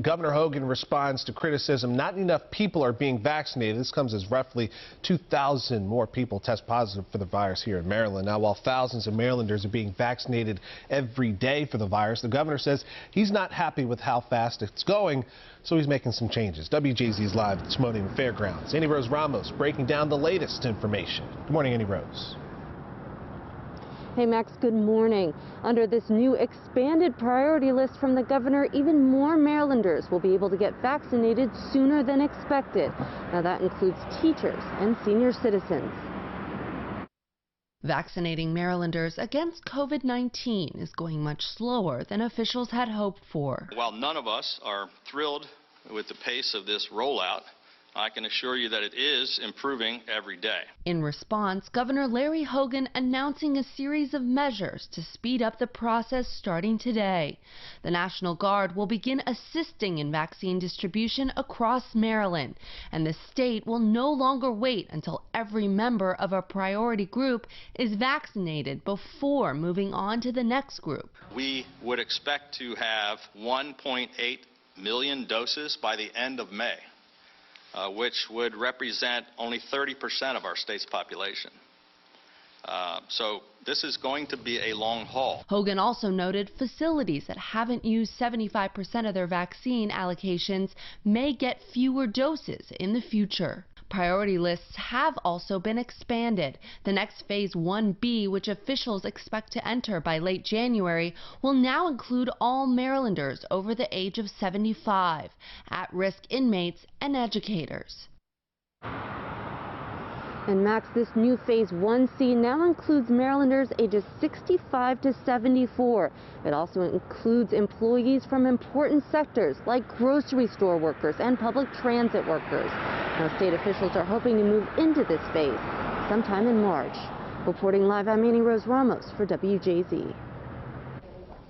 Governor Hogan responds to criticism not enough people are being vaccinated. This comes as roughly 2,000 more people test positive for the virus here in Maryland. Now, while thousands of Marylanders are being vaccinated every day for the virus, the governor says he's not happy with how fast it's going, so he's making some changes. WJZ is live this morning in the Fairgrounds. Annie Rose Ramos breaking down the latest information. Good morning, Annie Rose. Hey Max, good morning. Under this new expanded priority list from the governor, even more Marylanders will be able to get vaccinated sooner than expected. Now that includes teachers and senior citizens. Vaccinating Marylanders against COVID-19 is going much slower than officials had hoped for. While none of us are thrilled with the pace of this rollout, I can assure you that it is improving every day. In response, Governor Larry Hogan announcing a series of measures to speed up the process starting today. The National Guard will begin assisting in vaccine distribution across Maryland, and the state will no longer wait until every member of a priority group is vaccinated before moving on to the next group. We would expect to have 1.8 million doses by the end of May. Which would represent only 30% of our state's population. So this is going to be a long haul. Hogan also noted facilities that haven't used 75% of their vaccine allocations may get fewer doses in the future. Priority lists have also been expanded. The next phase 1B, which officials expect to enter by late January, will now include all Marylanders over the age of 75, at-risk inmates, and educators. And Max, this new phase 1C now includes Marylanders ages 65 to 74. It also includes employees from important sectors like grocery store workers and public transit workers. Now, state officials are hoping to move into this phase sometime in March. Reporting live, I'm Annie Rose Ramos for WJZ.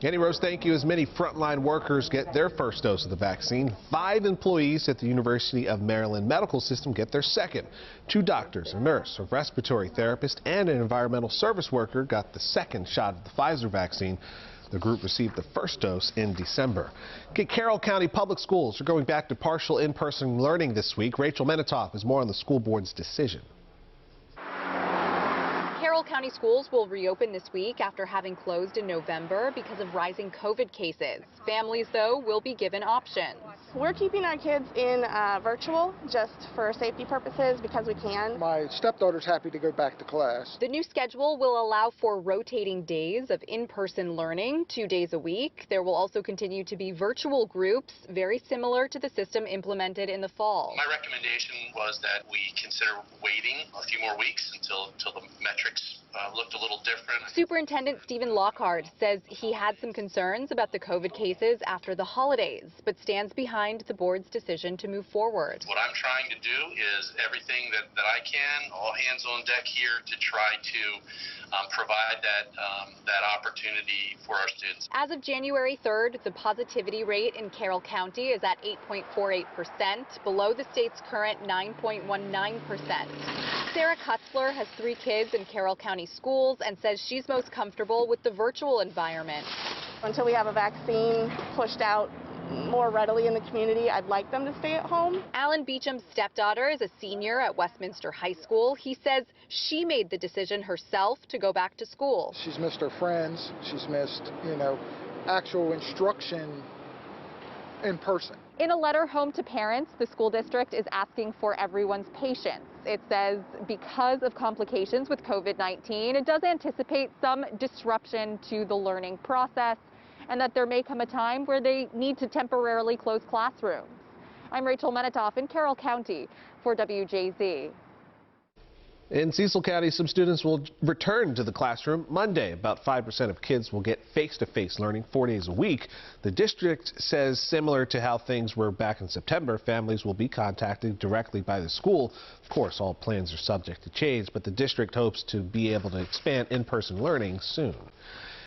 Annie Rose, thank you. As many frontline workers get their first dose of the vaccine, 5 employees at the University of Maryland Medical System get their second. 2 doctors, a nurse, a respiratory therapist, and an environmental service worker got the second shot of the Pfizer vaccine. The group received the first dose in December. Carroll County Public Schools are going back to partial in-person learning this week. Rachel Menitoff has more on the school board's decision. Carroll County schools will reopen this week after having closed in November because of rising COVID cases. Families, though, will be given options. We're keeping our kids in virtual just for safety purposes because we can. My stepdaughter's happy to go back to class. The new schedule will allow for rotating days of in-person learning, 2 days a week. There will also continue to be virtual groups, very similar to the system implemented in the fall. My recommendation was that we consider waiting a few more weeks until the metrics looked a little different. Superintendent Stephen Lockhart says he had some concerns about the COVID cases after the holidays, but stands behind the board's decision to move forward. What I'm trying to do is everything that I can, all hands on deck here to try to provide that opportunity for our students. As of January 3rd, the positivity rate in Carroll County is at 8.48%, below the state's current 9.19%. Sarah Kutzler has 3 kids in Carroll County schools and says she's most comfortable with the virtual environment. Until we have a vaccine pushed out more readily in the community, I'd like them to stay at home. Alan Beecham's stepdaughter is a senior at Westminster High School. He says she made the decision herself to go back to school. She's missed her friends. She's missed, actual instruction in person. In a letter home to parents, the school district is asking for everyone's patience. It says because of complications with COVID-19, it does anticipate some disruption to the learning process and that there may come a time where they need to temporarily close classrooms. I'm Rachel Menitoff in Carroll County for WJZ. In Cecil County, some students will return to the classroom Monday. About 5% of kids will get face-to-face learning 4 days a week. The district says similar to how things were back in September, families will be contacted directly by the school. Of course, all plans are subject to change, but the district hopes to be able to expand in-person learning soon.